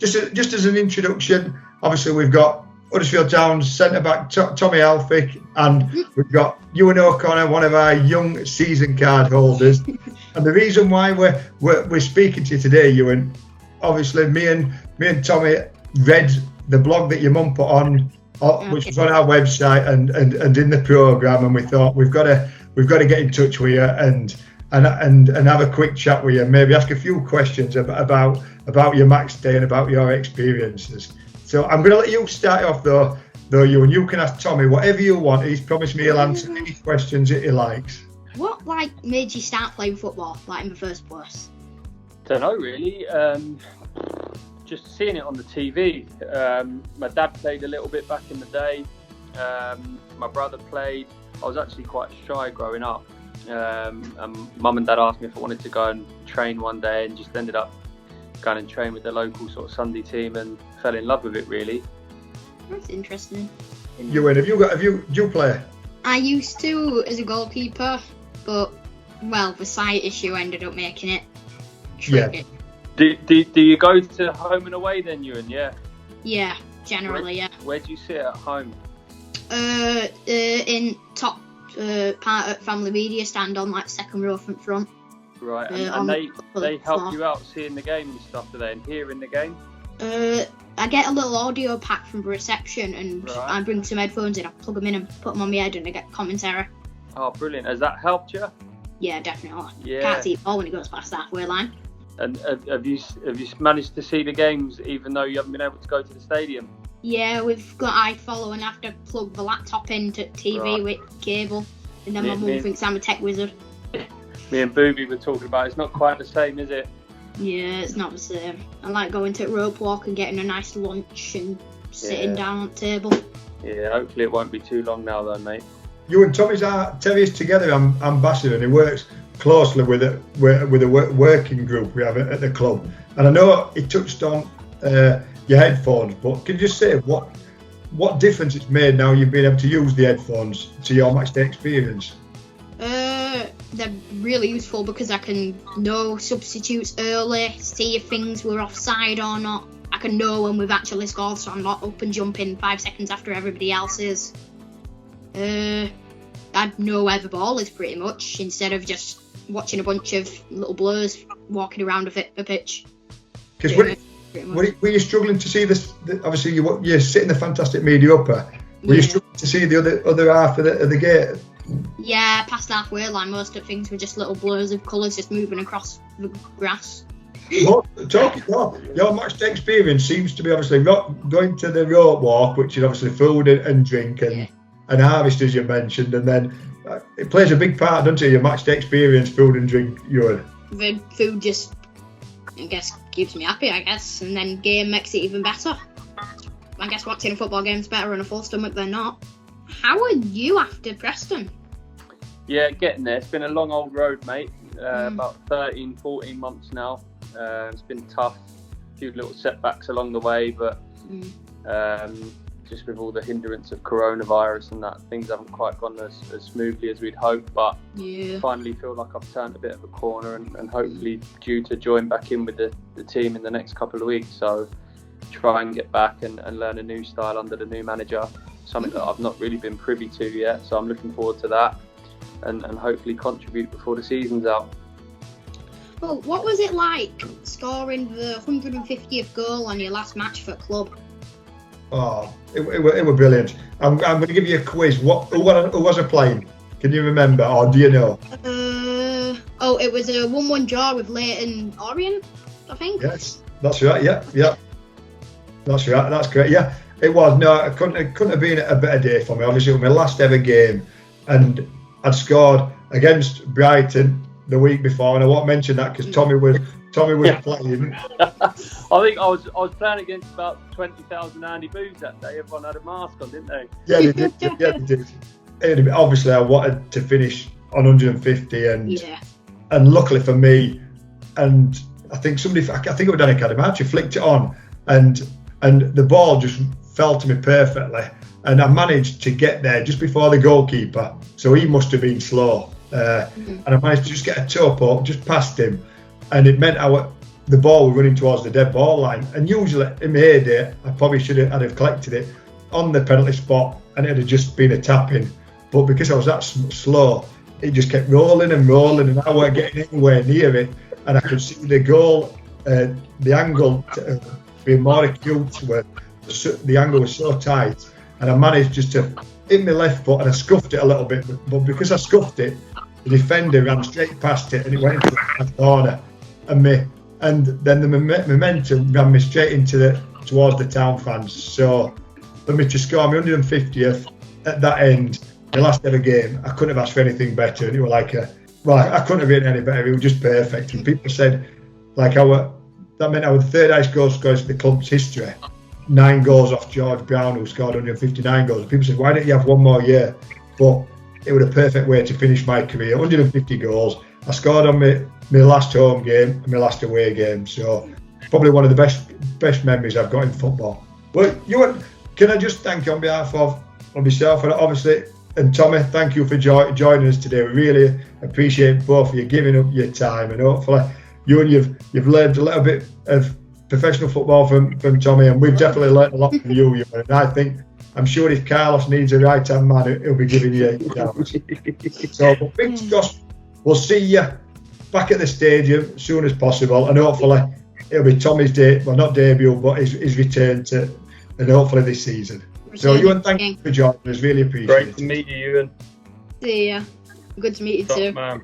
just as an introduction, obviously we've got Huddersfield Town's centre-back Tommy Elphick, and we've got Euan O'Connor, one of our young season card holders. And the reason why we're speaking to you today, Euan, obviously me and Tommy read the blog that your mum put on, which was on our website and in the programme, and we thought we've got to get in touch with you and have a quick chat with you, and maybe ask a few questions about your match day and about your experiences. So I'm going to let you start off though, you, and you can ask Tommy whatever you want. He's promised me he'll answer any questions that he likes. What made you start playing football in the first place? Don't know really. Just seeing it on the TV. My dad played a little bit back in the day. My brother played. I was actually quite shy growing up. And Mum and Dad asked me if I wanted to go and train one day, and just ended up going and train with the local sort of Sunday team and fell in love with it really. That's interesting. Euan, do you play? I used to as a goalkeeper, but the sight issue ended up making it tricky. Yeah. Do you go to home and away then, Euan? Yeah. Yeah, generally, yeah. Where do you sit at home? In top part at family media stand on second row from front. Right, and they help you out seeing the game and stuff, do they, and hearing the game? I get a little audio pack from the reception, and I bring some headphones in, I plug them in and put them on my head, and I get commentary. Oh, brilliant. Has that helped you? Yeah, definitely. Yeah. Can't see it all when it goes past the halfway line. And have you managed to see the games even though you haven't been able to go to the stadium? Yeah, we've got iFollow and I have to plug the laptop into TV with cable, and then my mum thinks I'm a tech wizard. Me and Booby were talking about it's not quite the same, is it? Yeah, it's not the same. I like going to rope walk and getting a nice lunch and sitting down on the table. Yeah, hopefully it won't be too long now though, mate. You and Tommy's our Terriers Together ambassador, and he works closely with a working group we have at the club. And I know he touched on your headphones, but can you just say what difference it's made now you've been able to use the headphones to your matchday experience? They're really useful because I can know substitutes early, see if things were offside or not. I can know when we've actually scored, so I'm not up and jumping 5 seconds after everybody else is. I know where the ball is pretty much, instead of just watching a bunch of little blurs walking around a pitch. Because were you struggling to see this? Obviously, you're sitting the fantastic media upper. Were you struggling to see the other half of the gate? Yeah, past the halfway line, most of things were just little blurs of colours just moving across the grass. Your matchday experience seems to be obviously going to the rope walk, which is obviously food and drink and harvest, as you mentioned, and then it plays a big part, doesn't it, your matchday experience, food and drink, Euan? The food just, I guess, keeps me happy, and then game makes it even better. I guess watching a football game's better on a full stomach than not. How are you after Preston? Yeah, getting there. It's been a long old road, mate. About 13, 14 months now. It's been tough. A few little setbacks along the way, but just with all the hindrance of coronavirus and that, things haven't quite gone as smoothly as we'd hoped. But finally feel like I've turned a bit of a corner and hopefully due to join back in with the team in the next couple of weeks. So try and get back and learn a new style under the new manager. Something that I've not really been privy to yet, so I'm looking forward to that and hopefully contribute before the season's out. Well, what was it like scoring the 150th goal on your last match for club? Oh, it was brilliant. I'm going to give you a quiz. Who was I playing? Can you remember, or do you know? It was a 1-1 draw with Leighton Orient, I think. Yes, that's right. Yeah. That's right. That's great. Yeah. It was. No, it couldn't have been a better day for me. Obviously, it was my last ever game, and I'd scored against Brighton the week before, and I won't mention that because Tommy was playing. I think I was playing against about 20,000 Andy Booths that day. Everyone had a mask on, didn't they? Yeah, they did. Yeah, they did. Obviously, I wanted to finish on 150, and luckily for me, and I think it was Danny Cadamachi flicked it on, and the ball just fell to me perfectly, and I managed to get there just before the goalkeeper, so he must have been slow, and I managed to just get a toe poke just past him, and it meant the ball was running towards the dead ball line. And usually in my heyday, I probably I'd have collected it on the penalty spot and it'd have just been a tap-in. But because I was that slow, it just kept rolling and rolling, and I weren't getting anywhere near it. And I could see the goal, the angle being more acute, where the angle was so tight. And I managed just to hit my left foot and I scuffed it a little bit. But because I scuffed it, the defender ran straight past it and it went into the corner. And then the momentum ran me straight towards the town fans. So for me to score my 150th at that end, the last ever game, I couldn't have asked for anything better. And it was like I couldn't have written any better. It was just perfect. And people said, like, that meant I was the third highest goal scorer in the club's history. 9 goals off George Brown, who scored 159 goals. And people said, why don't you have one more year? But it was a perfect way to finish my career. 150 goals. I scored on my last home game and my last away game. So probably one of the best memories I've got in football. Well, Euan, can I just thank you on behalf of myself and obviously, and Tommy, thank you for joining us today. We really appreciate both of you giving up your time, and hopefully you've learned a little bit of professional football from Tommy, and we've definitely learned a lot from you, Euan. And I'm sure if Carlos needs a right-hand man, he'll be giving you a chance. So, fingers crossed, we'll see you back at the stadium as soon as possible, and hopefully it'll be Tommy's not debut, but his return and hopefully this season. So, Euan, thank you for joining us. Really appreciate it. Great to meet you, Euan. See ya. Good to meet you too. Man.